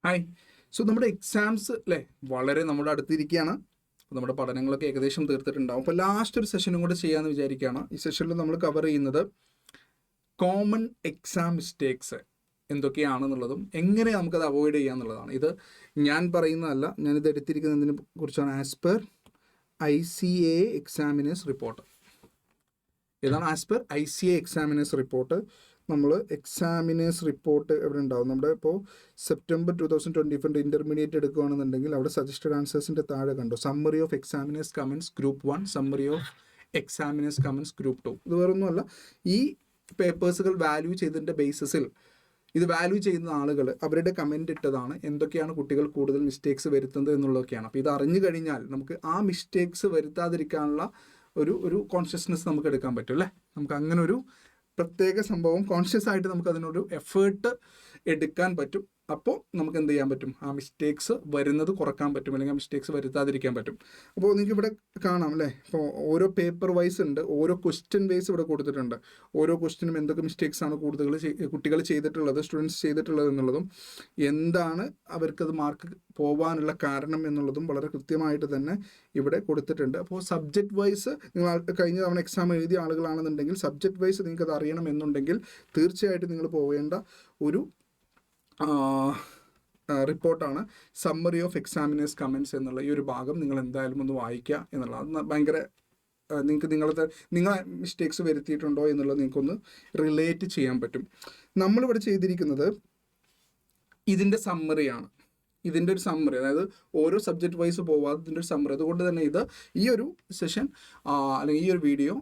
Hi. So നമ്മുടെ exams അല്ലേ വളരെ നമ്മുടെ അടുത്തിരിക്കുകയാണ്. നമ്മുടെ പഠനങ്ങളൊക്കെ ഏകദേശം തീർത്തിട്ടുണ്ടാവും. അപ്പോൾ ലാസ്റ്റ് ഒരു സെഷനും കൂടെ ചെയ്യാമെന്ന് വിചാരിക്കുകയാണ്. ഈ സെഷനിൽ നമ്മൾ കവർ ചെയ്യുന്നത് കോമൺ എക്സാം മിസ്റ്റേക്സ് എന്തൊക്കെയാണെന്നുള്ളതും എങ്ങനെ നമുക്കത് അവോയ്ഡ് ചെയ്യാമെന്നുള്ളതാണ്. ഇത് ഞാൻ പറയുന്നതല്ല, ഞാനിത് എടുത്തിരിക്കുന്നതിനെ കുറിച്ചാണ്. As per ICAI examiners report. ഏതാണ് as per ICAI examiners report? നമ്മൾ എക്സാമിനേഴ്സ് റിപ്പോർട്ട് എവിടെ ഉണ്ടാവും? നമ്മുടെ ഇപ്പോൾ സെപ്റ്റംബർ 2024 ഇൻ്റർമീഡിയറ്റ് എടുക്കുകയാണെന്നുണ്ടെങ്കിൽ അവിടെ സജസ്റ്റഡ് ആൻസേഴ്സിൻ്റെ താഴെ കണ്ടു summary of examiners comments group 1, summary of examiners comments group 2. ഇത് വേറൊന്നുമല്ല, ഈ പേപ്പേഴ്സുകൾ വാല്യൂ ചെയ്തതിൻ്റെ ബേസിസിൽ ഇത് വാല്യൂ ചെയ്യുന്ന ആളുകൾ അവരുടെ കമൻ്റ് ഇട്ടതാണ് എന്തൊക്കെയാണ് കുട്ടികൾ കൂടുതൽ മിസ്റ്റേക്സ് വരുത്തുന്നത് എന്നുള്ളതൊക്കെയാണ്. അപ്പോൾ ഇത് അറിഞ്ഞു കഴിഞ്ഞാൽ നമുക്ക് ആ മിസ്റ്റേക്സ് വരുത്താതിരിക്കാനുള്ള ഒരു കോൺഷ്യസ്നെസ് നമുക്ക് എടുക്കാൻ പറ്റും അല്ലേ. നമുക്ക് അങ്ങനെ ഒരു പ്രത്യേക സംഭവം കോൺഷ്യസ് ആയിട്ട് നമുക്ക് അതിനൊരു എഫേർട്ട് എടുക്കാൻ പറ്റും. അപ്പോൾ നമുക്ക് എന്ത് ചെയ്യാൻ പറ്റും? ആ മിസ്റ്റേക്സ് വരുന്നത് കുറക്കാൻ പറ്റും, അല്ലെങ്കിൽ ആ മിസ്റ്റേക്സ് വരുത്താതിരിക്കാൻ പറ്റും. അപ്പോൾ നിങ്ങൾക്ക് ഇവിടെ കാണാം അല്ലേ, ഇപ്പോൾ ഓരോ പേപ്പർ വൈസ് ഉണ്ട്, ഓരോ ക്വസ്റ്റ്യൻ വൈസ് ഇവിടെ കൊടുത്തിട്ടുണ്ട്. ഓരോ ക്വസ്റ്റ്യനും എന്തൊക്കെ മിസ്റ്റേക്സ് ആണ് കുട്ടികൾ ചെയ്തിട്ടുള്ളത്, സ്റ്റുഡൻസ് ചെയ്തിട്ടുള്ളത് എന്നുള്ളതും എന്താണ് അവർക്കത് മാർക്ക് പോകാനുള്ള കാരണം എന്നുള്ളതും വളരെ കൃത്യമായിട്ട് തന്നെ ഇവിടെ കൊടുത്തിട്ടുണ്ട്. അപ്പോൾ സബ്ജക്റ്റ് വൈസ് നിങ്ങൾ കഴിഞ്ഞ തവണ എക്സാം എഴുതിയ ആളുകളാണെന്നുണ്ടെങ്കിൽ സബ്ജക്റ്റ് വൈസ് നിങ്ങൾക്കത് അറിയണം എന്നുണ്ടെങ്കിൽ തീർച്ചയായിട്ടും നിങ്ങൾ പോവേണ്ട ഒരു റിപ്പോർട്ടാണ് സമ്മറി ഓഫ് എക്സാമിനേഴ്സ് കമൻസ് എന്നുള്ള ഈ ഒരു ഭാഗം നിങ്ങൾ എന്തായാലും ഒന്ന് വായിക്കുക എന്നുള്ളത്. അത് ഭയങ്കര നിങ്ങളെ മിസ്റ്റേക്സ് വരുത്തിയിട്ടുണ്ടോ എന്നുള്ളത് നിങ്ങൾക്കൊന്ന് റിലേറ്റ് ചെയ്യാൻ പറ്റും. നമ്മളിവിടെ ചെയ്തിരിക്കുന്നത് ഇതിൻ്റെ സമ്മറിയാണ്. ഇതിൻ്റെ ഒരു സമ്മറി, അതായത് ഓരോ സബ്ജക്റ്റ് വൈസ് പോവാതെ ഇതിൻ്റെ ഒരു സമ്മറി. അതുകൊണ്ട് തന്നെ ഈ ഒരു സെഷൻ അല്ലെങ്കിൽ ഈ ഒരു വീഡിയോ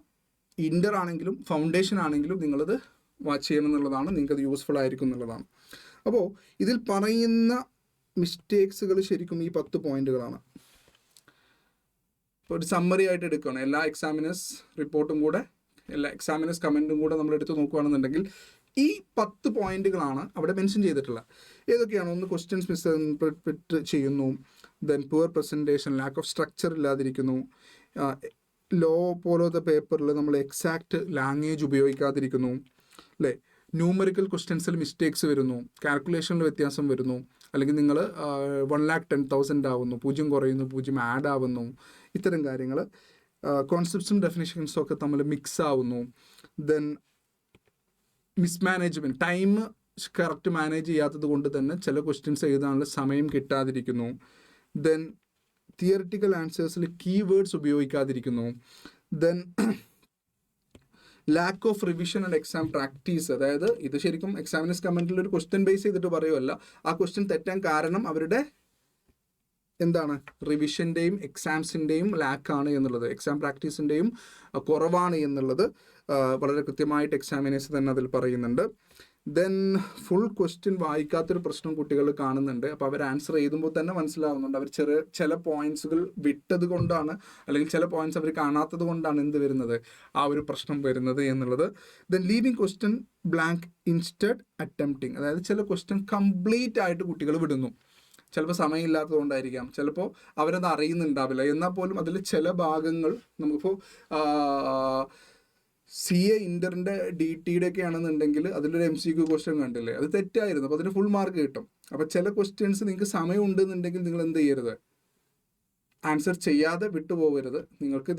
ഇൻ്റർ ആണെങ്കിലും ഫൗണ്ടേഷൻ ആണെങ്കിലും നിങ്ങളത് വാച്ച് ചെയ്യണം എന്നുള്ളതാണ്. നിങ്ങൾക്കത് യൂസ്ഫുൾ ആയിരിക്കും എന്നുള്ളതാണ്. അപ്പോൾ ഇതിൽ പറയുന്ന മിസ്റ്റേക്സുകൾ ശരിക്കും ഈ 10 പോയിന്റുകളാണ്. ഇപ്പോൾ ഒരു സമ്മറി ആയിട്ട് എടുക്കുകയാണ്. എല്ലാ എക്സാമിനേഴ്സ് റിപ്പോർട്ടും കൂടെ എല്ലാ എക്സാമിനേഴ്സ് കമൻറ്റും കൂടെ നമ്മൾ എടുത്ത് നോക്കുകയാണെന്നുണ്ടെങ്കിൽ ഈ 10 പോയിന്റുകളാണ് അവിടെ മെൻഷൻ ചെയ്തിട്ടുള്ളത്. ഏതൊക്കെയാണ്? ഒന്ന്, ക്വസ്റ്റ്യൻസ് മിസ്ഇൻറ്റർപ്രറ്റ് ചെയ്യുന്നു. Then poor presentation, lack of structure ഇല്ലാതിരിക്കുന്നു. ലോ പോലത്തെ പേപ്പറിൽ നമ്മൾ എക്സാക്റ്റ് ലാംഗ്വേജ് ഉപയോഗിക്കാതിരിക്കുന്നു അല്ലേ. ന്യൂമറിക്കൽ ക്വസ്റ്റ്യൻസിൽ മിസ്റ്റേക്സ് വരുന്നു, കാൽക്കുലേഷനിൽ വ്യത്യാസം വരുന്നു, അല്ലെങ്കിൽ നിങ്ങൾ 1,10,000 ആവുന്നു, 0 കുറയുന്നു, 0 ആഡ് ആവുന്നു, ഇത്തരം കാര്യങ്ങൾ. കോൺസെപ്റ്റ്സും ഡെഫിനിഷൻസും ഒക്കെ തമ്മിൽ മിക്സ് ആവുന്നു. Then mismanagement, time correct manage ചെയ്യാത്തത് കൊണ്ട് തന്നെ ചില ക്വസ്റ്റ്യൻസ് എഴുതാനുള്ള സമയം കിട്ടാതിരിക്കുന്നു. ദെൻ തിയറിറ്റിക്കൽ ആൻസേഴ്സിൽ കീവേഡ്സ് ഉപയോഗിക്കാതിരിക്കുന്നു. Then lack of revision and exam practice, അതായത് ഇത് ശരിക്കും എക്സാമിനേഴ്സ് കമൻറ്റിൽ ഒരു ക്വസ്റ്റ്യൻ ബേസ് ചെയ്തിട്ട് പറയുമല്ല, ആ ക്വസ്റ്റ്യൻ തെറ്റാൻ കാരണം അവരുടെ എന്താണ്, റിവിഷൻ്റെയും എക്സാംസിൻ്റെയും ലാക്കാണ് എന്നുള്ളത്, എക്സാം പ്രാക്ടീസിൻ്റെയും കുറവാണ് എന്നുള്ളത് വളരെ കൃത്യമായിട്ട് എക്സാമിനേഴ്സ് തന്നെ അതിൽ പറയുന്നുണ്ട്. ദെൻ ഫുൾ ക്വസ്റ്റ്യൻ വായിക്കാത്തൊരു പ്രശ്നം കുട്ടികൾ കാണുന്നുണ്ട്. അപ്പോൾ അവർ ആൻസർ എഴുതുമ്പോൾ തന്നെ മനസ്സിലാവുന്നുണ്ട് അവർ ചില പോയിന്റ്സുകൾ വിട്ടത് കൊണ്ടാണ്, അല്ലെങ്കിൽ ചില പോയിന്റ്സ് അവർ കാണാത്തത് കൊണ്ടാണ് എന്ത് വരുന്നത്, ആ ഒരു പ്രശ്നം വരുന്നത് എന്നുള്ളത്. Then leaving question blank instead attempting, അതായത് ചില ക്വസ്റ്റ്യൻ കംപ്ലീറ്റ് ആയിട്ട് കുട്ടികൾ വിടുന്നു. ചിലപ്പോൾ സമയമില്ലാത്തത് കൊണ്ടായിരിക്കാം, ചിലപ്പോൾ അവരത് അറിയുന്നുണ്ടാവില്ല. എന്നാൽ പോലും അതിൽ ചില ഭാഗങ്ങൾ നമുക്കിപ്പോൾ CA ഇൻ്ററിൻ്റെ DTയുടെ ഒക്കെ ആണെന്നുണ്ടെങ്കിൽ അതിലൊരു MCQ ക്വസ്റ്റ്യൻ കണ്ടില്ലേ, അത് തെറ്റായിരുന്നു. അപ്പോൾ അതിന് ഫുൾ മാർക്ക് കിട്ടും. അപ്പോൾ ചില ക്വസ്റ്റ്യൻസ് നിങ്ങൾക്ക് സമയം ഉണ്ടെന്നുണ്ടെങ്കിൽ നിങ്ങൾ എന്ത് ചെയ്യരുത്, ആൻസർ ചെയ്യാതെ വിട്ടുപോകരുത്. നിങ്ങൾക്ക്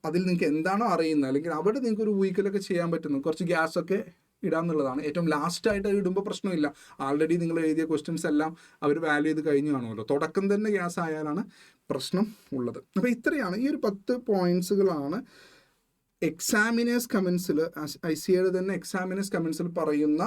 അതിൽ നിങ്ങൾക്ക് എന്താണോ അറിയുന്നത്, അല്ലെങ്കിൽ അവിടെ നിങ്ങൾക്ക് ഒരു വീക്കിലൊക്കെ ചെയ്യാൻ പറ്റുന്നു, കുറച്ച് ഗ്യാസൊക്കെ ഇടാന്നുള്ളതാണ്. ഏറ്റവും ലാസ്റ്റായിട്ട് ഇടുമ്പോൾ പ്രശ്നമില്ല. ആൾറെഡി നിങ്ങൾ എഴുതിയ ക്വസ്റ്റ്യൻസ് എല്ലാം അവർ വാല്യൂ ചെയ്ത് കഴിഞ്ഞു കാണുമല്ലോ. തുടക്കം തന്നെ ഗ്യാസ് ആയാലാണ് പ്രശ്നം ഉള്ളത്. അപ്പോൾ ഇത്രയാണ് ഈ ഒരു 10 പോയിന്റ്സുകളാണ് എക്സാമിനേഴ്സ് കമൻസിൽ, ICAIയുടെ തന്നെ എക്സാമിനേഴ്സ് കമൻസിൽ പറയുന്ന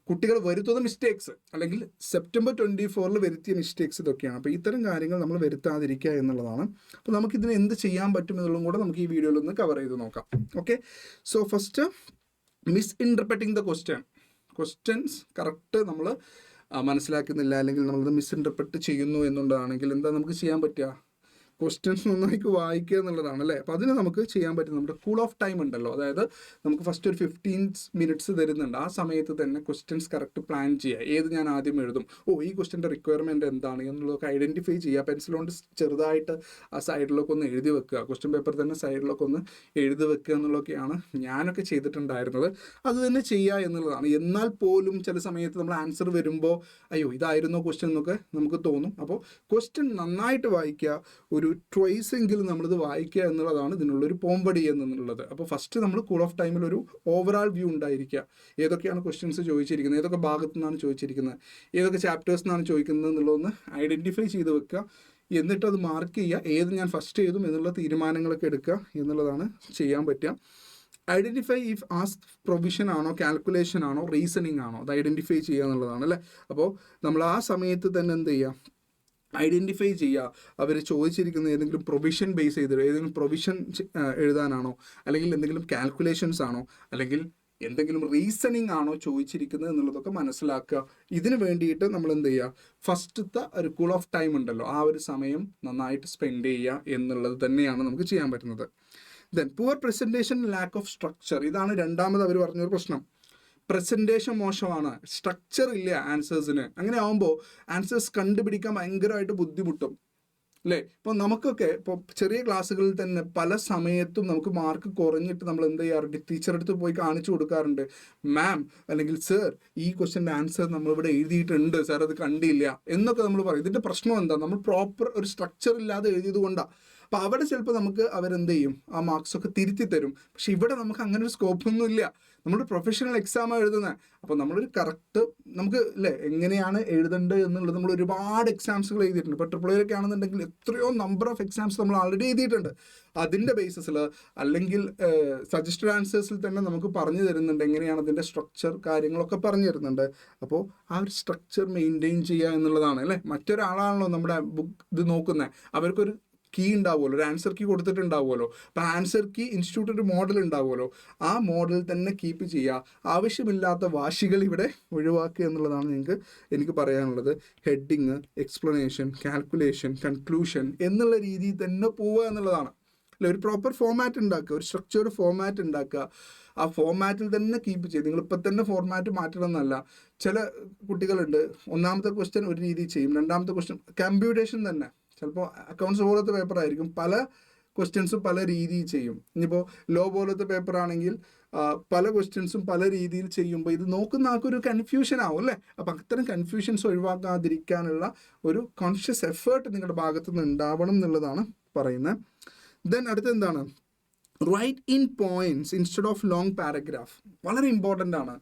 കുട്ടികൾ വരുത്തുന്ന മിസ്റ്റേക്സ്, അല്ലെങ്കിൽ സെപ്റ്റംബർ 24 വരുത്തിയ മിസ്റ്റേക്സ് ഇതൊക്കെയാണ്. അപ്പോൾ ഇത്തരം കാര്യങ്ങൾ നമ്മൾ വരുത്താതിരിക്കുക എന്നുള്ളതാണ്. അപ്പോൾ നമുക്കിതിന് എന്ത് ചെയ്യാൻ പറ്റും എന്നുള്ളതും കൂടെ നമുക്ക് ഈ വീഡിയോയിൽ ഒന്ന് കവർ ചെയ്ത് നോക്കാം. Okay, so first misinterpreting the questions correct നമ്മൾ മനസ്സിലാക്കുന്നില്ല, അല്ലെങ്കിൽ നമ്മളത് മിസ്ഇൻറ്റർപ്രറ്റ് ചെയ്യുന്നു എന്നുള്ളതാണെങ്കിൽ എന്താ നമുക്ക് ചെയ്യാൻ പറ്റുക? ക്വസ്റ്റ്യൻസ് നന്നായി വായിക്കുക എന്നുള്ളതാണ് അല്ലേ. അപ്പോൾ അതിന് നമുക്ക് ചെയ്യാൻ പറ്റും. നമ്മുടെ കൂൾ ഓഫ് ടൈം ഉണ്ടല്ലോ, അതായത് നമുക്ക് ഫസ്റ്റ് ഒരു 15 മിനിറ്റ്സ് തരുന്നുണ്ട്. ആ സമയത്ത് തന്നെ ക്വസ്റ്റ്യൻസ് കറക്റ്റ് പ്ലാൻ ചെയ്യുക. ഏത് ഞാൻ ആദ്യം എഴുതും, ഈ ക്വസ്റ്റ്യൻ്റെ റിക്വയർമെൻറ്റ് എന്താണ് എന്നുള്ളതൊക്കെ ഐഡൻറ്റിഫൈ ചെയ്യുക. പെൻസിൽ കൊണ്ട് ചെറുതായിട്ട് ആ സൈഡിലൊക്കെ ഒന്ന് എഴുതി വെക്കുക. ക്വസ്റ്റ്യൻ പേപ്പർ തന്നെ സൈഡിലൊക്കെ ഒന്ന് എഴുതി വെക്കുക എന്നുള്ളതൊക്കെയാണ് ഞാനൊക്കെ ചെയ്തിട്ടുണ്ടായിരുന്നത്. അത് തന്നെ ചെയ്യുക എന്നുള്ളതാണ്. എന്നാൽ പോലും ചില സമയത്ത് നമ്മൾ ആൻസർ വരുമ്പോൾ അയ്യോ ഇതായിരുന്നോ ക്വസ്റ്റ്യൻ എന്നൊക്കെ നമുക്ക് തോന്നും. അപ്പോൾ ക്വസ്റ്റ്യൻ നന്നായിട്ട് വായിക്കുക, ഒരു ട്വൈസ് എങ്കിലും നമ്മളിത് വായിക്കുക എന്നുള്ളതാണ് ഇതിനുള്ളൊരു പോംവടി എന്നുള്ളത്. അപ്പോൾ ഫസ്റ്റ് നമ്മൾ കൂൾ ഓഫ് ടൈമിൽ ഒരു ഓവറാൾ വ്യൂ ഉണ്ടായിരിക്കുക. ഏതൊക്കെയാണ് ക്വസ്റ്റ്യൻസ് ചോദിച്ചിരിക്കുന്നത്, ഏതൊക്കെ ഭാഗത്തു നിന്നാണ് ചോദിച്ചിരിക്കുന്നത്, ഏതൊക്കെ ചാപ്റ്റേഴ്സ് നിന്നാണ് ചോദിക്കുന്നത് എന്നുള്ളതൊന്ന് ഐഡൻറ്റിഫൈ ചെയ്ത് വെക്കുക. എന്നിട്ട് അത് മാർക്ക് ചെയ്യുക. ഏത് ഞാൻ ഫസ്റ്റ് എഴുതും എന്നുള്ള തീരുമാനങ്ങളൊക്കെ എടുക്കുക എന്നുള്ളതാണ് ചെയ്യാൻ പറ്റുക. ഐഡൻറ്റിഫൈ ഇഫ് ആസ്ക് പ്രൊവിഷൻ ആണോ, കാൽക്കുലേഷൻ ആണോ, റീസണിങ് ആണോ, അത് ഐഡൻറ്റിഫൈ ചെയ്യുക എന്നുള്ളതാണ് അല്ലേ. അപ്പോൾ നമ്മൾ ആ സമയത്ത് തന്നെ എന്ത് ചെയ്യുക, ഐഡൻറ്റിഫൈ ചെയ്യുക. അവർ ചോദിച്ചിരിക്കുന്ന ഏതെങ്കിലും പ്രൊവിഷൻ ബേസ് ചെയ്തിട്ട് ഏതെങ്കിലും പ്രൊവിഷൻ എഴുതാനാണോ, അല്ലെങ്കിൽ എന്തെങ്കിലും കാൽക്കുലേഷൻസ് ആണോ, അല്ലെങ്കിൽ എന്തെങ്കിലും റീസണിങ് ആണോ ചോദിച്ചിരിക്കുന്നത് എന്നുള്ളതൊക്കെ മനസ്സിലാക്കുക. ഇതിന് വേണ്ടിയിട്ട് നമ്മൾ എന്ത് ചെയ്യുക, ഫസ്റ്റത്തെ ഒരു കൂൾ ഓഫ് ടൈം ഉണ്ടല്ലോ, ആ ഒരു സമയം നന്നായിട്ട് സ്പെൻഡ് ചെയ്യുക എന്നുള്ളത് തന്നെയാണ് നമുക്ക് ചെയ്യാൻ പറ്റുന്നത്. Then poor presentation, lack of structure. ഇതാണ് രണ്ടാമത് അവർ പറഞ്ഞൊരു പ്രശ്നം. പ്രസൻറ്റേഷൻ മോശമാണ്, സ്ട്രക്ചർ ഇല്ല ആൻസേഴ്സിന്. അങ്ങനെ ആകുമ്പോൾ ആൻസേഴ്സ് കണ്ടുപിടിക്കാൻ ഭയങ്കരമായിട്ട് ബുദ്ധിമുട്ടും അല്ലേ. ഇപ്പോൾ നമുക്കൊക്കെ ഇപ്പോൾ ചെറിയ ക്ലാസ്സുകളിൽ തന്നെ പല സമയത്തും നമുക്ക് മാർക്ക് കുറഞ്ഞിട്ട് നമ്മൾ എന്ത് ചെയ്യാറുണ്ട്, ടീച്ചറുടെ അടുത്ത് പോയി കാണിച്ചു കൊടുക്കാറുണ്ട്. മാം അല്ലെങ്കിൽ സർ, ഈ ക്വസ്റ്റ്യൻ്റെ ആൻസർ നമ്മളിവിടെ എഴുതിയിട്ടുണ്ട് സാർ, അത് കണ്ടില്ല എന്നൊക്കെ നമ്മൾ പറയും. ഇതിൻ്റെ പ്രശ്നം എന്താ, നമ്മൾ പ്രോപ്പർ ഒരു സ്ട്രക്ചർ ഇല്ലാതെ എഴുതിയത് കൊണ്ടാണ്. അപ്പോൾ അവിടെ ചിലപ്പോൾ നമുക്ക് അവരെന്ത് ചെയ്യും, ആ മാർക്സൊക്കെ തിരുത്തി തരും. പക്ഷെ ഇവിടെ നമുക്ക് അങ്ങനെ ഒരു സ്കോപ്പൊന്നും ഇല്ല. നമ്മൾ പ്രൊഫഷണൽ എക്സാമാണ് എഴുതുന്നത്. അപ്പോൾ നമ്മളൊരു കറക്റ്റ് നമുക്ക് അല്ലേ എങ്ങനെയാണ് എഴുതേണ്ടത് എന്നുള്ളത് നമ്മൾ ഒരുപാട് എക്സാംസുകൾ എഴുതിയിട്ടുണ്ട്. ഇപ്പോൾ ട്രിപ്പിൾ ആണെന്നുണ്ടെങ്കിൽ എത്രയോ നമ്പർ ഓഫ് എക്സാംസ് നമ്മൾ ആൾറെഡി എഴുതിയിട്ടുണ്ട്. അതിൻ്റെ ബേസിസിൽ അല്ലെങ്കിൽ സജസ്റ്റഡ് ആൻസേഴ്സിൽ തന്നെ നമുക്ക് പറഞ്ഞു തരുന്നുണ്ട് എങ്ങനെയാണ് അതിൻ്റെ സ്ട്രക്ചർ, കാര്യങ്ങളൊക്കെ പറഞ്ഞു തരുന്നുണ്ട്. അപ്പോൾ ആ ഒരു സ്ട്രക്ചർ മെയിൻറ്റെയിൻ ചെയ്യുക എന്നുള്ളതാണ് അല്ലേ. മറ്റൊരാളാണല്ലോ നമ്മുടെ ബുക്ക് ഇത് നോക്കുന്നത്, അവർക്കൊരു കീ ഉണ്ടാവുമല്ലോ, ഒരു ആൻസർ കീ കൊടുത്തിട്ടുണ്ടാവുമല്ലോ. അപ്പോൾ ആൻസർ കീ ഇൻസ്റ്റിറ്റ്യൂട്ട് ഒരു മോഡൽ ഉണ്ടാവുമല്ലോ, ആ മോഡൽ തന്നെ കീപ്പ് ചെയ്യുക. ആവശ്യമില്ലാത്ത വാശികൾ ഇവിടെ ഒഴിവാക്കുക എന്നുള്ളതാണ് എനിക്ക് പറയാനുള്ളത്. ഹെഡിങ്, എക്സ്പ്ലനേഷൻ, കാൽക്കുലേഷൻ, കൺക്ലൂഷൻ എന്നുള്ള രീതിയിൽ തന്നെ പോവുക എന്നുള്ളതാണ് അല്ലെ. ഒരു പ്രോപ്പർ ഫോമാറ്റ് ഉണ്ടാക്കുക, ഒരു സ്ട്രക്ചേർഡ് ഫോമാറ്റ് ഉണ്ടാക്കുക. ആ ഫോമാറ്റിൽ തന്നെ കീപ്പ് ചെയ്ത്, നിങ്ങളിപ്പോൾ തന്നെ ഫോർമാറ്റ് മാറ്റണം എന്നല്ല. ചില കുട്ടികളുണ്ട്, ഒന്നാമത്തെ ക്വസ്റ്റ്യൻ ഒരു രീതി ചെയ്യും, രണ്ടാമത്തെ ക്വസ്റ്റ്യൻ കമ്പ്യൂട്ടേഷൻ തന്നെ ചിലപ്പോൾ അക്കൗണ്ട്സ് പോലത്തെ പേപ്പർ ആയിരിക്കും, പല ക്വസ്റ്റ്യൻസും പല രീതിയിൽ ചെയ്യും. ഇനിയിപ്പോൾ ലോ പോലത്തെ പേപ്പർ ആണെങ്കിൽ പല ക്വസ്റ്റ്യൻസും പല രീതിയിൽ ചെയ്യുമ്പോൾ ഇത് നോക്കുന്ന ആൾക്കൊരു കൺഫ്യൂഷൻ ആവും അല്ലേ. അപ്പം അത്തരം കൺഫ്യൂഷൻസ് ഒഴിവാക്കാതിരിക്കാനുള്ള ഒരു കോൺഷ്യസ് എഫേർട്ട് നിങ്ങളുടെ ഭാഗത്തു നിന്ന് ഉണ്ടാവണം എന്നുള്ളതാണ് പറയുന്നത്. ദെൻ അടുത്ത എന്താണ്, write in points instead of long paragraph. വളരെ ഇമ്പോർട്ടൻ്റ് ആണ്.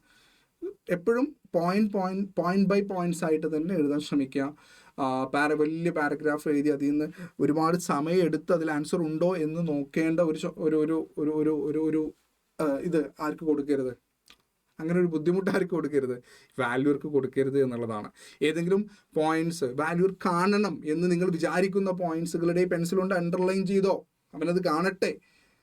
എപ്പോഴും പോയിന്റ് ബൈ പോയിന്റ്സ് ആയിട്ട് തന്നെ എഴുതാൻ ശ്രമിക്കുക. വലിയ പാരഗ്രാഫ് എഴുതി അതിൽ നിന്ന് ഒരുപാട് സമയം എടുത്ത് അതിൽ ആൻസർ ഉണ്ടോ എന്ന് നോക്കേണ്ട ഒരു ഇത് ആർക്ക് കൊടുക്കരുത്, അങ്ങനെ ഒരു ബുദ്ധിമുട്ട് ആർക്ക് കൊടുക്കരുത്, വാല്യൂർക്ക് കൊടുക്കരുത് എന്നുള്ളതാണ്. ഏതെങ്കിലും പോയിന്റ്സ് വാല്യൂർ കാണണം എന്ന് നിങ്ങൾ വിചാരിക്കുന്ന പോയിന്റ്സുകളുടെ പെൻസിൽ കൊണ്ട് അണ്ടർലൈൻ ചെയ്തോ, അവനത് കാണട്ടെ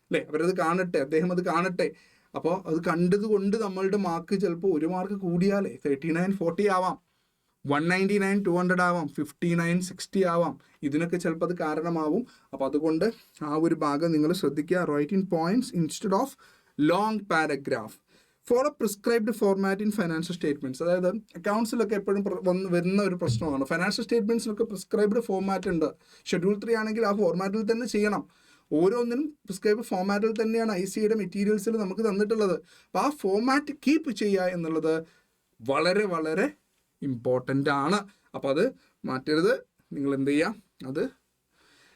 അല്ലേ, അവരത് കാണട്ടെ, അദ്ദേഹം അത് കാണട്ടെ. അപ്പോൾ അത് കണ്ടതുകൊണ്ട് നമ്മളുടെ മാർക്ക് ചിലപ്പോൾ ഒരു മാർക്ക് കൂടിയാലേ 39, 40 ആവാം, 199, 200 ആവാം, 59, 60 ആവാം. ഇതിനൊക്കെ ചിലപ്പോൾ അത് കാരണമാവും. അപ്പോൾ അതുകൊണ്ട് ആ ഒരു ഭാഗം നിങ്ങൾ ശ്രദ്ധിക്കുക. Write in points instead of long paragraph. Follow prescribed format in financial statements. അതായത് അക്കൗണ്ട്സിലൊക്കെ എപ്പോഴും വരുന്ന ഒരു പ്രശ്നമാണ്. ഫൈനാൻഷ്യൽ സ്റ്റേറ്റ്മെൻറ്റ്സിലൊക്കെ പ്രിസ്ക്രൈബ്ഡ് ഫോർമാറ്റ് ഉണ്ട്. ഷെഡ്യൂൾ 3 ആണെങ്കിൽ ആ ഫോർമാറ്റിൽ തന്നെ ചെയ്യണം. ഓരോന്നിനും പ്രിസ്ക്രൈബ് ഫോർമാറ്റിൽ തന്നെയാണ് ICAയുടെ മെറ്റീരിയൽസിൽ നമുക്ക് തന്നിട്ടുള്ളത്. അപ്പോൾ ആ ഫോർമാറ്റ് കീപ്പ് ചെയ്യുക എന്നുള്ളത് വളരെ വളരെ ഇമ്പോർട്ടൻ്റ് ആണ്. അപ്പോൾ അത് മാറ്റരുത്. നിങ്ങൾ എന്ത് ചെയ്യുക, അത്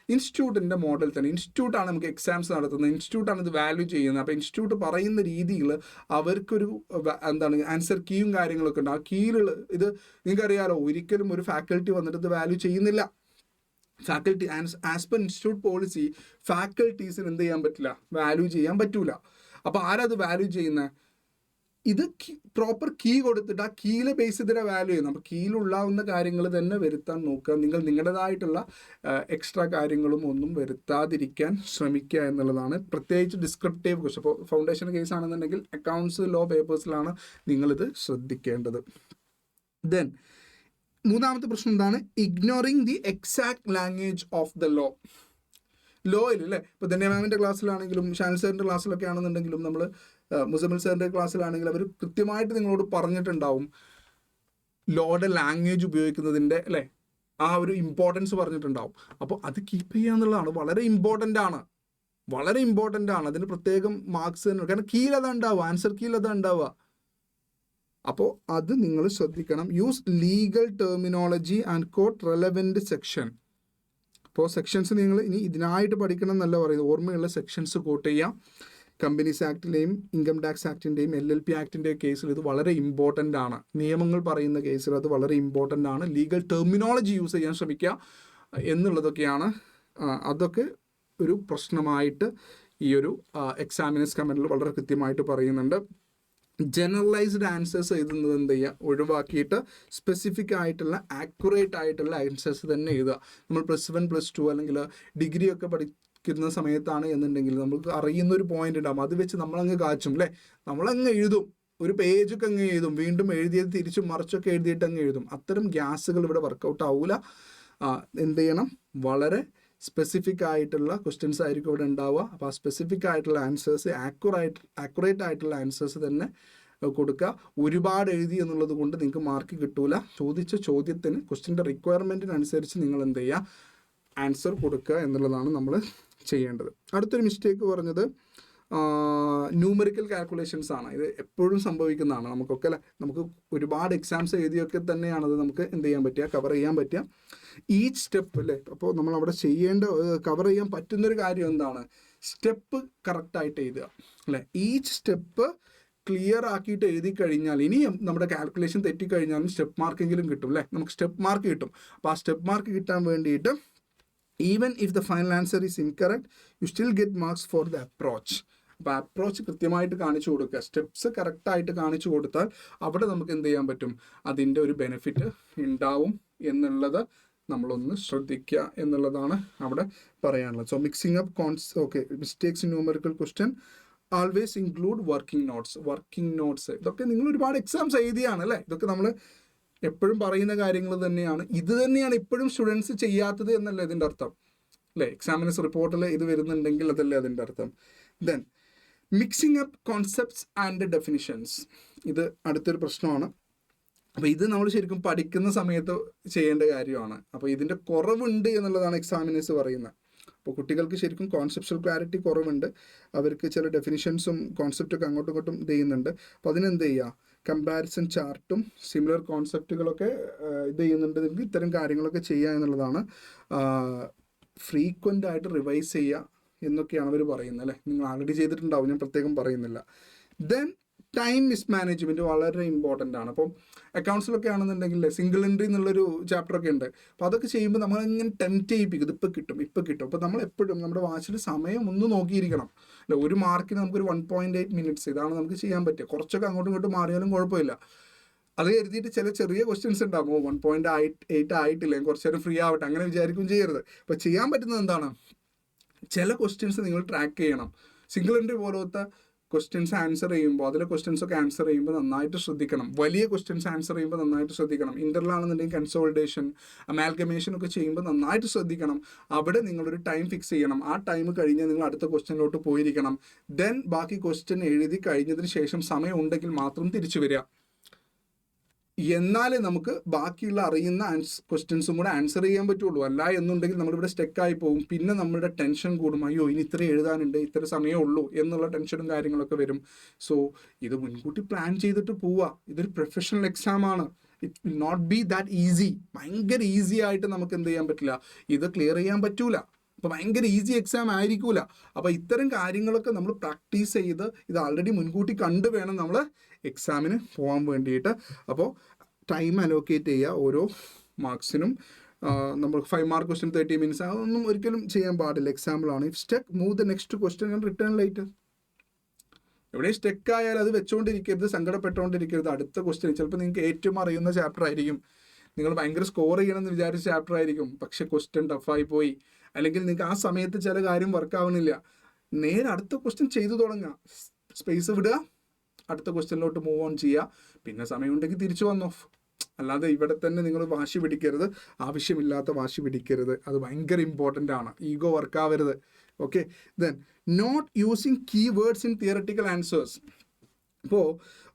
ഇൻസ്റ്റിറ്റ്യൂട്ടിൻ്റെ മോഡൽ തന്നെ. ഇൻസ്റ്റിറ്റ്യൂട്ടാണ് നമുക്ക് എക്സാംസ് നടത്തുന്നത്, ഇൻസ്റ്റിറ്റ്യൂട്ടാണ് ഇത് വാല്യൂ ചെയ്യുന്നത്. അപ്പോൾ ഇൻസ്റ്റിറ്റ്യൂട്ട് പറയുന്ന രീതിയിൽ അവർക്കൊരു ആൻസർ കീയും കാര്യങ്ങളൊക്കെ ഉണ്ട്. ആ കീയിലുള്ള ഇത് നിങ്ങൾക്കറിയാലോ, ഒരിക്കലും ഒരു ഫാക്കൽറ്റി വന്നിട്ട് ഇത് വാല്യൂ ചെയ്യുന്നില്ല. Faculty as per institute policy ഫാക്കൽറ്റീസിന് എന്ത് ചെയ്യാൻ പറ്റില്ല, വാല്യൂ ചെയ്യാൻ പറ്റൂല. അപ്പോൾ ആരത് വാല്യൂ ചെയ്യുന്നത്, ഇത് പ്രോപ്പർ കീ കൊടുത്തിട്ട് ആ കീയിലെ ബേസ് ചെയ്തിട്ട് വാല്യൂ ചെയ്യുന്നു. അപ്പോൾ കീയിലുള്ളാവുന്ന കാര്യങ്ങൾ തന്നെ വരുത്താൻ നോക്കുക. നിങ്ങൾ നിങ്ങളുടേതായിട്ടുള്ള എക്സ്ട്രാ കാര്യങ്ങളും ഒന്നും വരുത്താതിരിക്കാൻ ശ്രമിക്കുക എന്നുള്ളതാണ്. പ്രത്യേകിച്ച് ഡിസ്ക്രിപ്റ്റീവ് ക്വസ്റ്റ്യൻ, ഇപ്പോൾ ഫൗണ്ടേഷൻ കേസ് ആണെന്നുണ്ടെങ്കിൽ അക്കൗണ്ട്സ് ലോ പേപ്പേഴ്സിലാണ് നിങ്ങളിത് ശ്രദ്ധിക്കേണ്ടത്. ദെൻ മൂന്നാമത്തെ പ്രശ്നം എന്താണ്, ignoring the exact language of the law. ലോയിൽ അല്ലേ. ഇപ്പോൾ ധന്യ മാമിൻ്റെ ക്ലാസ്സിലാണെങ്കിലും ഷാൻ സാറിൻ്റെ ക്ലാസ്സിലൊക്കെ ആണെന്നുണ്ടെങ്കിലും നമ്മൾ മുസമിൽ സാറിൻ്റെ ക്ലാസ്സിലാണെങ്കിലും അവർ കൃത്യമായിട്ട് നിങ്ങളോട് പറഞ്ഞിട്ടുണ്ടാവും ലോയുടെ ലാംഗ്വേജ് ഉപയോഗിക്കുന്നതിൻ്റെ അല്ലേ ആ ഒരു ഇമ്പോർട്ടൻസ് പറഞ്ഞിട്ടുണ്ടാവും. അപ്പോൾ അത് കീപ്പ് ചെയ്യുക എന്നുള്ളതാണ് വളരെ ഇമ്പോർട്ടൻ്റ് ആണ്, വളരെ ഇമ്പോർട്ടൻ്റ് ആണ്. അതിന് പ്രത്യേകം മാർക്സ് തന്നെ, കാരണം കീയിൽ അതാ ഉണ്ടാവുക, ആൻസർ കീയിൽ അതാ ഉണ്ടാവുക. അപ്പോൾ അത് നിങ്ങൾ ശ്രദ്ധിക്കണം. Use legal terminology and quote relevant section. അപ്പോൾ സെക്ഷൻസ് നിങ്ങൾ ഇനി ഇതിനായിട്ട് പഠിക്കണം എന്നല്ല പറയുന്നത്, ഓർമ്മയുള്ള സെക്ഷൻസ് കോട്ട് ചെയ്യാം. കമ്പനീസ് ആക്ടിൻ്റെയും ഇൻകം ടാക്സ് ആക്ടിൻ്റെയും LLP ആക്ടിൻ്റെയും കേസിൽ ഇത് വളരെ ഇമ്പോർട്ടൻ്റ് ആണ്. നിയമങ്ങൾ പറയുന്ന കേസിൽ അത് വളരെ ഇമ്പോർട്ടൻ്റ് ആണ്. ലീഗൽ ടെർമിനോളജി യൂസ് ചെയ്യാൻ ശ്രമിക്കുക എന്നുള്ളതൊക്കെയാണ്. അതൊക്കെ ഒരു പ്രശ്നമായിട്ട് ഈ ഒരു എക്സാമിനേഴ്സ് കമൻറ്റിൽ വളരെ കൃത്യമായിട്ട് പറയുന്നുണ്ട്. ജനറലൈസ്ഡ് ആൻസേഴ്സ് എഴുതുന്നത് എന്ത് ചെയ്യുക, ഒഴിവാക്കിയിട്ട് സ്പെസിഫിക് ആയിട്ടുള്ള ആക്യുറേറ്റ് ആയിട്ടുള്ള ആൻസേഴ്സ് തന്നെ എഴുതുക. നമ്മൾ +1 +2 അല്ലെങ്കിൽ ഡിഗ്രി ഒക്കെ പഠിക്കുന്ന സമയത്താണ് എന്നുണ്ടെങ്കിൽ നമുക്ക് അറിയുന്നൊരു പോയിന്റ് ഉണ്ടാകും, അത് വെച്ച് നമ്മളങ്ങ് കാച്ചും അല്ലേ, നമ്മളങ്ങ് എഴുതും, ഒരു പേജൊക്കെ അങ്ങ് എഴുതും, വീണ്ടും എഴുതിയത് തിരിച്ചും മറിച്ചൊക്കെ എഴുതിയിട്ട് അങ്ങ് എഴുതും. അത്തരം ഗ്യാസുകൾ ഇവിടെ വർക്കൗട്ട് ആവില്ല. എന്ത് ചെയ്യണം, വളരെ സ്പെസിഫിക് ആയിട്ടുള്ള ക്വസ്റ്റ്യൻസ് ആയിരിക്കും ഇവിടെ ഉണ്ടാവുക. അപ്പോൾ ആ സ്പെസിഫിക് ആയിട്ടുള്ള ആൻസേഴ്സ് ആക്യുറേറ്റ് ആയിട്ടുള്ള ആൻസേഴ്സ് തന്നെ കൊടുക്കുക. ഒരുപാട് എഴുതി എന്നുള്ളത് കൊണ്ട് നിങ്ങൾക്ക് മാർക്ക് കിട്ടൂല. ചോദിച്ച ചോദ്യത്തിന് ക്വസ്റ്റ്യൻ്റെ റിക്വയർമെൻറ്റിനനുസരിച്ച് നിങ്ങൾ എന്ത് ചെയ്യുക, ആൻസർ കൊടുക്കുക എന്നുള്ളതാണ് നമ്മൾ ചെയ്യേണ്ടത്. അടുത്തൊരു മിസ്റ്റേക്ക് പറഞ്ഞത് ന്യൂമറിക്കൽ കാൽക്കുലേഷൻസ് ആണ്. ഇത് എപ്പോഴും സംഭവിക്കുന്നതാണ് നമുക്കൊക്കെ അല്ലേ. നമുക്ക് ഒരുപാട് എക്സാംസ് എഴുതിയൊക്കെ തന്നെയാണത് നമുക്ക് എന്ത് ചെയ്യാൻ പറ്റുക, കവർ ചെയ്യാൻ പറ്റുക. ഈച്ച് സ്റ്റെപ്പ് അല്ലേ, അപ്പോൾ നമ്മൾ അവിടെ ചെയ്യേണ്ട കവർ ചെയ്യാൻ പറ്റുന്നൊരു കാര്യം എന്താണ്, സ്റ്റെപ്പ് കറക്റ്റായിട്ട് എഴുതുക അല്ലേ. ഈച്ച് സ്റ്റെപ്പ് ക്ലിയർ ആക്കിയിട്ട് എഴുതി കഴിഞ്ഞാൽ ഇനിയും നമ്മുടെ കാൽക്കുലേഷൻ തെറ്റിക്കഴിഞ്ഞാലും സ്റ്റെപ്പ് മാർക്കെങ്കിലും കിട്ടും അല്ലേ, നമുക്ക് സ്റ്റെപ്പ് മാർക്ക് കിട്ടും. അപ്പോൾ ആ സ്റ്റെപ്പ് മാർക്ക് കിട്ടാൻ വേണ്ടിയിട്ട് even if the final answer is incorrect you still get marks for the approach. അപ്പോൾ അപ്രോച്ച് കൃത്യമായിട്ട് കാണിച്ചു കൊടുക്കുക, സ്റ്റെപ്സ് കറക്റ്റായിട്ട് കാണിച്ചു കൊടുത്താൽ അവിടെ നമുക്ക് എന്ത് ചെയ്യാൻ പറ്റും, അതിൻ്റെ ഒരു ബെനിഫിറ്റ് ഉണ്ടാവും എന്നുള്ളത് നമ്മളൊന്ന് ശ്രദ്ധിക്കുക എന്നുള്ളതാണ് അവിടെ പറയാനുള്ളത്. So mixing up okay mistakes in numerical question always include working notes. ഇതൊക്കെ നിങ്ങൾ ഒരുപാട് എക്സാംസ് എഴുതിയാണ് അല്ലേ, ഇതൊക്കെ നമ്മൾ എപ്പോഴും പറയുന്ന കാര്യങ്ങൾ തന്നെയാണ്. ഇത് തന്നെയാണ് ഇപ്പോഴും സ്റ്റുഡൻസ് ചെയ്യാത്തത് എന്നല്ല ഇതിൻ്റെ അർത്ഥം അല്ലേ. എക്സാമിനേഴ്സ് റിപ്പോർട്ടിൽ ഇത് വരുന്നുണ്ടെങ്കിൽ അതല്ലേ അതിൻ്റെ അർത്ഥം. Then mixing up concepts and definitions, ഇത് അടുത്തൊരു പ്രശ്നമാണ്. അപ്പോൾ ഇത് നമ്മൾ ശരിക്കും പഠിക്കുന്ന സമയത്ത് ചെയ്യേണ്ട കാര്യമാണ്. അപ്പോൾ ഇതിൻ്റെ കുറവുണ്ട് എന്നുള്ളതാണ് എക്സാമിനേഴ്സ് പറയുന്നത്. അപ്പോൾ കുട്ടികൾക്ക് ശരിക്കും കോൺസെപ്ച്വൽ ക്ലാരിറ്റി കുറവുണ്ട്, അവർക്ക് ചില ഡെഫിനിഷൻസും കോൺസെപ്റ്റൊക്കെ അങ്ങോട്ടും ഇങ്ങോട്ടും ഇത് ചെയ്യുന്നുണ്ട്. അപ്പോൾ അതിനെന്ത് ചെയ്യുക, കമ്പാരിസൺ ചാർട്ടും സിമിലർ കോൺസെപ്റ്റുകളൊക്കെ ഇത് ചെയ്യുന്നുണ്ടെങ്കിൽ ഇത്തരം കാര്യങ്ങളൊക്കെ ചെയ്യുക എന്നുള്ളതാണ്. ഫ്രീക്വൻ്റ് ആയിട്ട് റിവൈസ് ചെയ്യുക എന്നൊക്കെയാണ് അവർ പറയുന്നത് അല്ലേ. നിങ്ങൾ ആൾറെഡി ചെയ്തിട്ടുണ്ടാവും, ഞാൻ പ്രത്യേകം പറയുന്നില്ല. ദെൻ ടൈം മിസ്മാനേജ്മെൻറ്റ് വളരെ ഇമ്പോർട്ടൻ്റ് ആണ്. അപ്പം അക്കൗണ്ട്സിലൊക്കെ ആണെന്നുണ്ടെങ്കിൽ സിംഗിൾ എൻട്രി എന്നുള്ളൊരു ചാപ്റ്ററൊക്കെ ഉണ്ട്. അപ്പോൾ അതൊക്കെ ചെയ്യുമ്പോൾ നമ്മളിങ്ങനെ ടെംപ്റ്റ് ചെയ്യിപ്പിക്കും, ഇത് ഇപ്പോൾ കിട്ടും. അപ്പോൾ നമ്മൾ എപ്പോഴും നമ്മുടെ വാച്ചിൽ സമയം ഒന്ന് നോക്കിയിരിക്കണം അല്ല. ഒരു മാർക്കിന് നമുക്കൊരു 1.8 മിനിറ്റ്സ് ഇതാണ് നമുക്ക് ചെയ്യാൻ പറ്റുക. കുറച്ചൊക്കെ അങ്ങോട്ടും ഇങ്ങോട്ടും മാറിയാലും കുഴപ്പമില്ല. അത് കരുതിയിട്ട് ചില ചെറിയ ക്വസ്റ്റ്യൻസ് ഉണ്ടാകും, 1.8 ആയിട്ടില്ല, കുറച്ച് നേരം ഫ്രീ ആവട്ടെ, അങ്ങനെ വിചാരിക്കും ചെയ്യരുത്. അപ്പോൾ ചെയ്യാൻ പറ്റുന്നത് എന്താണ്, ചില ക്വസ്റ്റ്യൻസ് നിങ്ങൾ ട്രാക്ക് ചെയ്യണം. സിംഗിൾ എൻട്രി പോലത്തെ ക്വസ്റ്റ്യൻസ് ആൻസർ ചെയ്യുമ്പോൾ, അതിലെ ക്വസ്റ്റ്യൻസൊക്കെ ആൻസർ ചെയ്യുമ്പോൾ നന്നായിട്ട് ശ്രദ്ധിക്കണം. വലിയ ക്വസ്റ്റ്യൻസ് ആൻസർ ചെയ്യുമ്പോൾ നന്നായിട്ട് ശ്രദ്ധിക്കണം. ഇൻ്റർലാണെന്നുണ്ടെങ്കിൽ കൺസോൾട്ടേഷൻ, അമാൽഗമേഷൻ ഒക്കെ ചെയ്യുമ്പോൾ നന്നായിട്ട് ശ്രദ്ധിക്കണം. അവിടെ നിങ്ങളൊരു ടൈം ഫിക്സ് ചെയ്യണം. ആ ടൈം കഴിഞ്ഞാൽ നിങ്ങൾ അടുത്ത ക്വസ്റ്റ്യനിലോട്ട് പോയിരിക്കണം. ദെൻ ബാക്കി ക്വസ്റ്റ്യൻ എഴുതി കഴിഞ്ഞതിന് ശേഷം സമയം ഉണ്ടെങ്കിൽ മാത്രം തിരിച്ചു വരിക. എന്നാലേ നമുക്ക് ബാക്കിയുള്ള അറിയുന്ന ക്വസ്റ്റ്യൻസും കൂടെ ആൻസർ ചെയ്യാൻ പറ്റുള്ളൂ. അല്ല എന്നുണ്ടെങ്കിൽ നമ്മളിവിടെ സ്റ്റെക്കായി പോകും. പിന്നെ നമ്മുടെ ടെൻഷൻ കൂടും, അയ്യോ ഇനി ഇത്ര എഴുതാനുണ്ട്, ഇത്ര സമയമേ ഉള്ളൂ എന്നുള്ള ടെൻഷനും കാര്യങ്ങളൊക്കെ വരും. സോ ഇത് മുൻകൂട്ടി പ്ലാൻ ചെയ്തിട്ട് പോവുക. ഇതൊരു പ്രൊഫഷണൽ എക്സാം ആണ്. It will not be that easy. ഭയങ്കര ഈസി ആയിട്ട് നമുക്ക് എന്ത് ചെയ്യാൻ പറ്റില്ല, ഇത് ക്ലിയർ ചെയ്യാൻ പറ്റൂല. അപ്പോൾ ഭയങ്കര ഈസി എക്സാം ആയിരിക്കൂല. അപ്പോൾ ഇത്തരം കാര്യങ്ങളൊക്കെ നമ്മൾ പ്രാക്ടീസ് ചെയ്ത് ഇത് ആൾറെഡി മുൻകൂട്ടി കണ്ടു വേണം നമ്മൾ എക്സാമിന് പോകാൻ വേണ്ടിയിട്ട്. അപ്പോൾ ടൈം അലോക്കേറ്റ് ചെയ്യുക ഓരോ മാർക്സിനും. നമ്മൾ 5 മാർക്ക് ക്വസ്റ്റ്യൻ 30 മിനിറ്റ്സ് അതൊന്നും ഒരിക്കലും ചെയ്യാൻ പാടില്ല. എക്സാമ്പിളാണ്. If stuck move the next question and return later. എവിടെ സ്റ്റക്ക് ആയാൽ അത് വെച്ചുകൊണ്ടിരിക്കരുത്, സങ്കടപ്പെട്ടുകൊണ്ടിരിക്കരുത്. അടുത്ത ക്വസ്റ്റ്യൻ ചിലപ്പോൾ നിങ്ങൾക്ക് ഏറ്റവും അറിയുന്ന ചാപ്റ്റർ ആയിരിക്കും, നിങ്ങൾ ഭയങ്കര സ്കോർ ചെയ്യണമെന്ന് വിചാരിച്ച ചാപ്റ്റർ ആയിരിക്കും, പക്ഷേ ക്വസ്റ്റ്യൻ ടഫായി പോയി, അല്ലെങ്കിൽ നിങ്ങൾക്ക് ആ സമയത്ത് ചില കാര്യം വർക്കാവുന്നില്ല. നേരെ അടുത്ത ക്വസ്റ്റ്യൻ ചെയ്തു തുടങ്ങുക, സ്പേസ് വിടുക, അടുത്ത ക്വസ്റ്റ്യനിലോട്ട് മൂവ് ഓൺ ചെയ്യുക. പിന്നെ സമയമുണ്ടെങ്കിൽ തിരിച്ചു വന്നോ, അല്ലാതെ ഇവിടെ തന്നെ നിങ്ങൾ വാശി പിടിക്കരുത്, ആവശ്യമില്ലാത്ത വാശി പിടിക്കരുത്. അത് ഭയങ്കര ഇമ്പോർട്ടൻ്റ് ആണ്. ഈഗോ വർക്കാവരുത്. Okay. Then not using keywords in theoretical answers. ഇപ്പോൾ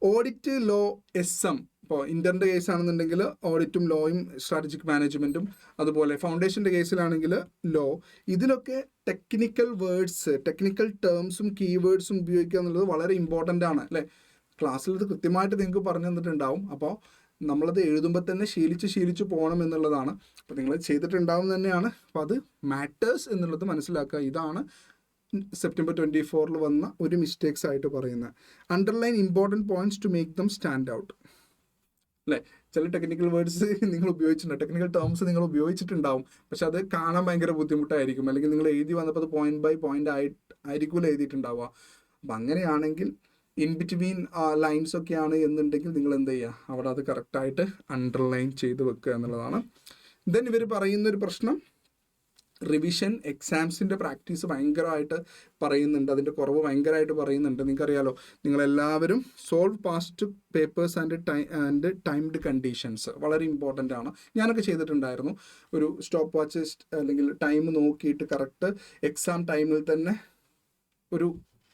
ഓഡിറ്റ്, ലോ, SM, ഇപ്പോൾ ഇൻ്ററിൻ്റെ കേസാണെന്നുണ്ടെങ്കിൽ ഓഡിറ്റും ലോയും സ്ട്രാറ്റജിക് മാനേജ്മെൻറ്റും, അതുപോലെ ഫൗണ്ടേഷൻ്റെ കേസിലാണെങ്കിൽ ലോ. ഇതിലൊക്കെ ടെക്നിക്കൽ വേർഡ്സ്, ടെക്നിക്കൽ ടേംസും കീവേഡ്സും ഉപയോഗിക്കുക എന്നുള്ളത് വളരെ ഇമ്പോർട്ടൻ്റ് ആണ് അല്ലേ. ക്ലാസ്സിൽ ഇത് കൃത്യമായിട്ട് നിങ്ങൾക്ക് പറഞ്ഞു തന്നിട്ടുണ്ടാവും. അപ്പോൾ നമ്മളത് എഴുതുമ്പോൾ തന്നെ ശീലിച്ച് പോകണം എന്നുള്ളതാണ്. അപ്പോൾ നിങ്ങൾ ചെയ്തിട്ടുണ്ടാവും തന്നെയാണ്. അപ്പോൾ അത് മാറ്റേഴ്സ് എന്നുള്ളത് മനസ്സിലാക്കുക. ഇതാണ് സെപ്റ്റംബർ 24 വന്ന ഒരു മിസ്റ്റേക്സ് ആയിട്ട് പറയുന്നത്. Underline important points to make them stand out അല്ലേ. ചില ടെക്നിക്കൽ വേർഡ്സ് നിങ്ങൾ ഉപയോഗിച്ചിട്ടുണ്ട്, ടെക്നിക്കൽ ടേംസ് നിങ്ങൾ ഉപയോഗിച്ചിട്ടുണ്ടാവും. പക്ഷെ അത് കാണാൻ ഭയങ്കര ബുദ്ധിമുട്ടായിരിക്കും. അല്ലെങ്കിൽ നിങ്ങൾ എഴുതി വന്നപ്പോൾ അത് പോയിന്റ് ബൈ പോയിന്റ് ആയിരിക്കുമല്ലോ എഴുതിയിട്ടുണ്ടാവുക. അപ്പം അങ്ങനെയാണെങ്കിൽ ഇൻ ബിറ്റ്വീൻ ലൈൻസ് ഒക്കെയാണ് എന്നുണ്ടെങ്കിൽ നിങ്ങൾ എന്ത് ചെയ്യുക, അവിടെ അത് കറക്റ്റായിട്ട് അണ്ടർലൈൻ ചെയ്ത് വെക്കുക എന്നുള്ളതാണ്. ദെൻ ഇവർ പറയുന്നൊരു പ്രശ്നം, റിവിഷൻ എക്സാംസിൻ്റെ പ്രാക്ടീസ് ഭയങ്കരമായിട്ട് പറയുന്നുണ്ട്, അതിൻ്റെ കുറവ് ഭയങ്കരമായിട്ട് പറയുന്നുണ്ട്. നിങ്ങൾക്കറിയാലോ, നിങ്ങളെല്ലാവരും solve past papers and timed conditions വളരെ ഇമ്പോർട്ടൻ്റ് ആണ്. ഞാനൊക്കെ ചെയ്തിട്ടുണ്ടായിരുന്നു. ഒരു സ്റ്റോപ്പ് വാച്ച് അല്ലെങ്കിൽ ടൈം നോക്കിയിട്ട് കറക്റ്റ് എക്സാം ടൈമിൽ തന്നെ ഒരു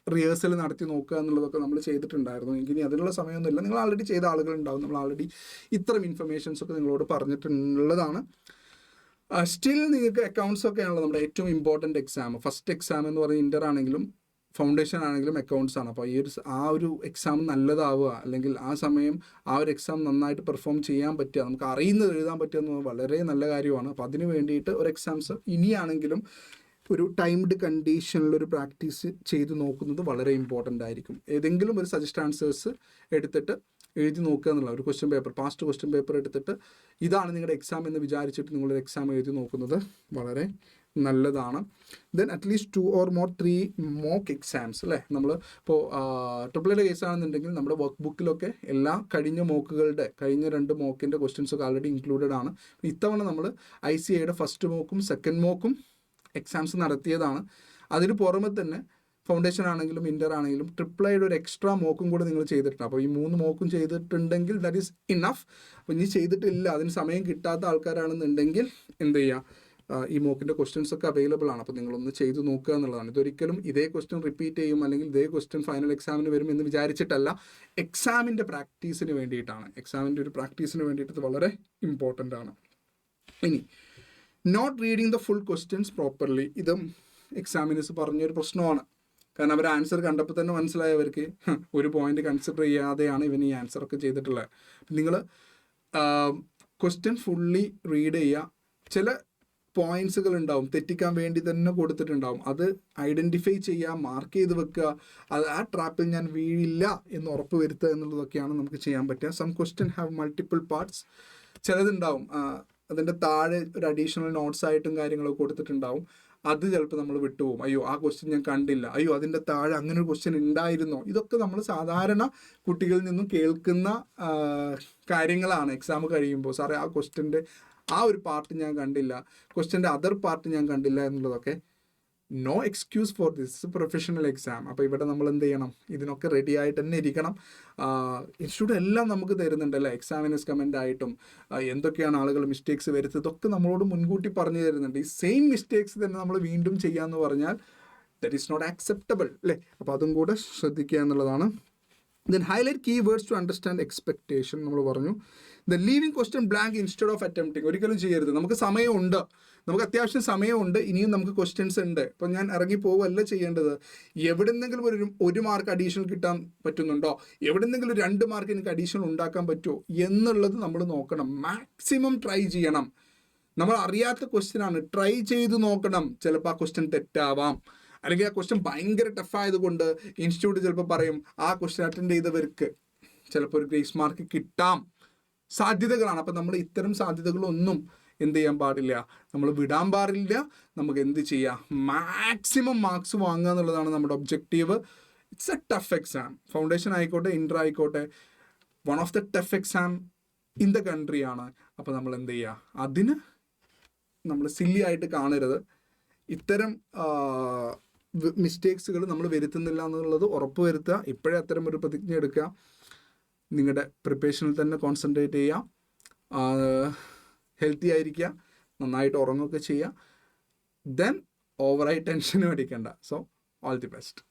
റിഹേഴ്സൽ നടത്തി നോക്കുക എന്നുള്ളതൊക്കെ നമ്മൾ ചെയ്തിട്ടുണ്ടായിരുന്നു. എങ്കിൽ അതിനുള്ള സമയമൊന്നുമില്ല. നിങ്ങൾ ആൾറെഡി ചെയ്ത ആളുകളുണ്ടാവും. നമ്മൾ ആൾറെഡി ഇത്തരം ഇൻഫർമേഷൻസൊക്കെ നിങ്ങളോട് പറഞ്ഞിട്ടുള്ളതാണ്. സ്റ്റിൽ നിങ്ങൾക്ക് അക്കൗണ്ട്സ് ഒക്കെയാണല്ലോ നമ്മുടെ ഏറ്റവും ഇമ്പോർട്ടൻ്റ് എക്സാം. ഫസ്റ്റ് എക്സാം എന്ന് പറഞ്ഞാൽ ഇൻ്റർ ആണെങ്കിലും ഫൗണ്ടേഷൻ ആണെങ്കിലും അക്കൗണ്ട്സ് ആണ്. അപ്പോൾ ആ ഒരു എക്സാം നല്ലതാവുക, അല്ലെങ്കിൽ ആ സമയം ആ ഒരു എക്സാം നന്നായിട്ട് പെർഫോം ചെയ്യാൻ പറ്റുക, നമുക്ക് അറിയുന്നത് എഴുതാൻ പറ്റുക എന്ന് വളരെ നല്ല കാര്യമാണ്. അപ്പോൾ അതിന് വേണ്ടിയിട്ട് ഒരു എക്സാംസ് ഇനിയാണെങ്കിലും ഒരു ടൈംഡ് കണ്ടീഷനിലൊരു പ്രാക്ടീസ് ചെയ്ത് നോക്കുന്നത് വളരെ ഇമ്പോർട്ടൻ്റ് ആയിരിക്കും. ഏതെങ്കിലും ഒരു സജസ്റ്റ് ആൻസേഴ്സ് എടുത്തിട്ട് എഴുതി നോക്കുക എന്നുള്ള ഒരു question paper, past question paper എടുത്തിട്ട് ഇതാണ് നിങ്ങളുടെ എക്സാം എന്ന് വിചാരിച്ചിട്ട് നിങ്ങളൊരു എക്സാം എഴുതി നോക്കുന്നത് വളരെ നല്ലതാണ്. Then at least 2 or more 3 mock exams അല്ലേ. നമ്മൾ ഇപ്പോൾ ട്രിപ്പിളിൻ്റെ കേസാണെന്നുണ്ടെങ്കിൽ നമ്മുടെ വർക്ക് ബുക്കിലൊക്കെ എല്ലാ കഴിഞ്ഞ 2 മോക്കിൻ്റെ ക്വസ്റ്റ്യൻസൊക്കെ ആൾറെഡി ഇൻക്ലൂഡഡ് ആണ്. ഇത്തവണ നമ്മൾ ICAയുടെ ഫസ്റ്റ് മോക്കും സെക്കൻഡ് മോക്കും എക്സാംസ് നടത്തിയതാണ്. അതിന് പുറമെ തന്നെ ഫൗണ്ടേഷൻ ആണെങ്കിലും ഇൻ്റർ ആണെങ്കിലും ട്രിപ്പിളയുടെ ഒരു എക്സ്ട്രാ മോക്കും കൂടെ നിങ്ങൾ ചെയ്തിട്ടുണ്ട്. അപ്പോൾ ഈ 3 മോക്കും ചെയ്തിട്ടുണ്ടെങ്കിൽ ദാറ്റ് ഈസ് ഇനഫ്. അപ്പോൾ ഇനി ചെയ്തിട്ടില്ല, അതിന് സമയം കിട്ടാത്ത ആൾക്കാരാണെന്നുണ്ടെങ്കിൽ എന്ത് ചെയ്യുക, ഈ മോക്കിൻ്റെ ക്വസ്റ്റ്യൻസ് ഒക്കെ അവൈലബിൾ ആണ്. അപ്പോൾ നിങ്ങളൊന്ന് ചെയ്ത് നോക്കുക എന്നുള്ളതാണ്. ഇതൊരിക്കലും ഇതേ ക്വസ്റ്റ്യൻ റിപ്പീറ്റ് ചെയ്യും അല്ലെങ്കിൽ ഇതേ ക്വസ്റ്റ്യൻ ഫൈനൽ എക്സാമിന് വരും എന്ന് വിചാരിച്ചിട്ടല്ല, എക്സാമിൻ്റെ പ്രാക്ടീസിന് വേണ്ടിയിട്ടാണ്. എക്സാമിൻ്റെ ഒരു പ്രാക്ടീസിന് വേണ്ടിയിട്ട് ഇത് വളരെ ഇമ്പോർട്ടൻ്റ് ആണ്. ഇനി not reading the full questions properly, ഇതും എക്സാമിനേഴ്സ് പറഞ്ഞൊരു പ്രശ്നമാണ്. കാരണം അവർ ആൻസർ കണ്ടപ്പോൾ തന്നെ മനസ്സിലായവർക്ക് ഒരു പോയിന്റ് കൺസിഡർ ചെയ്യാതെയാണ് ഇവൻ ഈ ആൻസറൊക്കെ ചെയ്തിട്ടുള്ളത്. നിങ്ങൾ ക്വസ്റ്റ്യൻ ഫുള്ളി റീഡ് ചെയ്യുക. ചില പോയിന്റ്സുകൾ ഉണ്ടാവും തെറ്റിക്കാൻ വേണ്ടി തന്നെ കൊടുത്തിട്ടുണ്ടാവും. അത് ഐഡൻറ്റിഫൈ ചെയ്യുക, മാർക്ക് ചെയ്ത് വെക്കുക. അത് ആ ട്രാപ്പിൽ ഞാൻ വീഴില്ല എന്ന് ഉറപ്പ് വരുത്തുക എന്നുള്ളതൊക്കെയാണ് നമുക്ക് ചെയ്യാൻ പറ്റുക. Some question have multiple parts. ചിലതുണ്ടാവും അതിൻ്റെ താഴെ ഒരു അഡീഷണൽ നോട്ട്സ് ആയിട്ടും കാര്യങ്ങളൊക്കെ കൊടുത്തിട്ടുണ്ടാവും. അത് ചിലപ്പോൾ നമ്മൾ വിട്ടുപോകും. അയ്യോ ആ ക്വസ്റ്റ്യൻ ഞാൻ കണ്ടില്ല, അയ്യോ അതിൻ്റെ താഴെ അങ്ങനെ ഒരു ക്വസ്റ്റ്യൻ ഉണ്ടായിരുന്നോ. ഇതൊക്കെ നമ്മൾ സാധാരണ കുട്ടികളിൽ നിന്നും കേൾക്കുന്ന കാര്യങ്ങളാണ്. എക്സാം കഴിയുമ്പോൾ സാറേ ആ ക്വസ്റ്റ്യൻ്റെ ആ ഒരു പാർട്ട് ഞാൻ കണ്ടില്ല, ക്വസ്റ്റ്യൻ്റെ അതർ പാർട്ട് ഞാൻ കണ്ടില്ല എന്നുള്ളതൊക്കെ. No excuse for this professional exam. അപ്പോൾ ഇവിടെ നമ്മൾ എന്ത് ചെയ്യണം, ഇതിനൊക്കെ റെഡി ആയിട്ട് തന്നെ ഇരിക്കണം. ഇൻസ്റ്റിറ്റ്യൂട്ട് എല്ലാം നമുക്ക് തരുന്നുണ്ടല്ലേ, എക്സാമിനേഴ്സ് കമൻ്റ് ആയിട്ടും എന്തൊക്കെയാണ് ആളുകൾ മിസ്റ്റേക്സ് വരുത്തുന്നത് ഇതൊക്കെ നമ്മളോട് മുൻകൂട്ടി പറഞ്ഞു തരുന്നുണ്ട്. ഈ സെയിം മിസ്റ്റേക്സ് തന്നെ നമ്മൾ വീണ്ടും ചെയ്യാമെന്ന് പറഞ്ഞാൽ ദറ്റ് ഈസ് നോട്ട് ആക്സെപ്റ്റബിൾ അല്ലേ. അപ്പോൾ അതും കൂടെ ശ്രദ്ധിക്കുക എന്നുള്ളതാണ്. Then highlight key words to understand expectation നമ്മൾ പറഞ്ഞു. The leaving question blank instead of attempting, ഒരിക്കലും ചെയ്യരുത്. നമുക്ക് സമയമുണ്ട്, നമുക്ക് അത്യാവശ്യം സമയമുണ്ട്, ഇനിയും നമുക്ക് ക്വസ്റ്റ്യൻസ് ഉണ്ട്. ഇപ്പോൾ ഞാൻ ഇറങ്ങി പോവുകയല്ല ചെയ്യേണ്ടത്. എവിടെന്നെങ്കിലും ഒരു മാർക്ക് അഡീഷണൽ കിട്ടാൻ പറ്റുന്നുണ്ടോ, എവിടെന്നെങ്കിലും 2 മാർക്ക് എനിക്ക് അഡീഷണൽ ഉണ്ടാക്കാൻ പറ്റുമോ എന്നുള്ളത് നമ്മൾ നോക്കണം. മാക്സിമം ട്രൈ ചെയ്യണം. നമ്മൾ അറിയാത്ത ക്വസ്റ്റ്യനാണ്, ട്രൈ ചെയ്ത് നോക്കണം. ചിലപ്പോൾ ആ ക്വസ്റ്റ്യൻ തെറ്റാവാം, അല്ലെങ്കിൽ ആ ക്വസ്റ്റ്യൻ ഭയങ്കര ടഫായതുകൊണ്ട് ഇൻസ്റ്റിറ്റ്യൂട്ട് ചിലപ്പോൾ പറയും ആ ക്വസ്റ്റ്യൻ അറ്റൻഡ് ചെയ്തവർക്ക് ചിലപ്പോൾ ഒരു ഗ്രേസ് മാർക്ക് കിട്ടാം. സാധ്യതകളാണ്. അപ്പം നമ്മൾ ഇത്തരം സാധ്യതകളൊന്നും എന്ത് ചെയ്യാൻ പാടില്ല, നമ്മൾ വിടാൻ പാടില്ല. നമുക്ക് എന്ത് ചെയ്യാം, മാക്സിമം മാർക്സ് വാങ്ങുക എന്നുള്ളതാണ് നമ്മുടെ objective. It's A tough exam. Foundation ആയിക്കോട്ടെ ഇൻ്റർ ആയിക്കോട്ടെ, one of the tough exam in the country ആണ്. അപ്പോൾ നമ്മൾ എന്ത് ചെയ്യുക, അതിന് നമ്മൾ സില്ലി ആയിട്ട് കാണരുത്. ഇത്തരം മിസ്റ്റേക്സുകൾ നമ്മൾ വരുത്തുന്നില്ല എന്നുള്ളത് ഉറപ്പ് വരുത്തുക. ഇപ്പോഴേ അത്തരം ഒരു പ്രതിജ്ഞ എടുക്കുക. നിങ്ങളുടെ പ്രിപ്പറേഷനിൽ തന്നെ കോൺസെൻട്രേറ്റ് ചെയ്യുക. ഹെൽത്തി ആയിരിക്കുക, നന്നായിട്ട് ഉറങ്ങുകയൊക്കെ ചെയ്യുക. ദെൻ ഓവറായി ടെൻഷനും അടിക്കണ്ട. So all the best.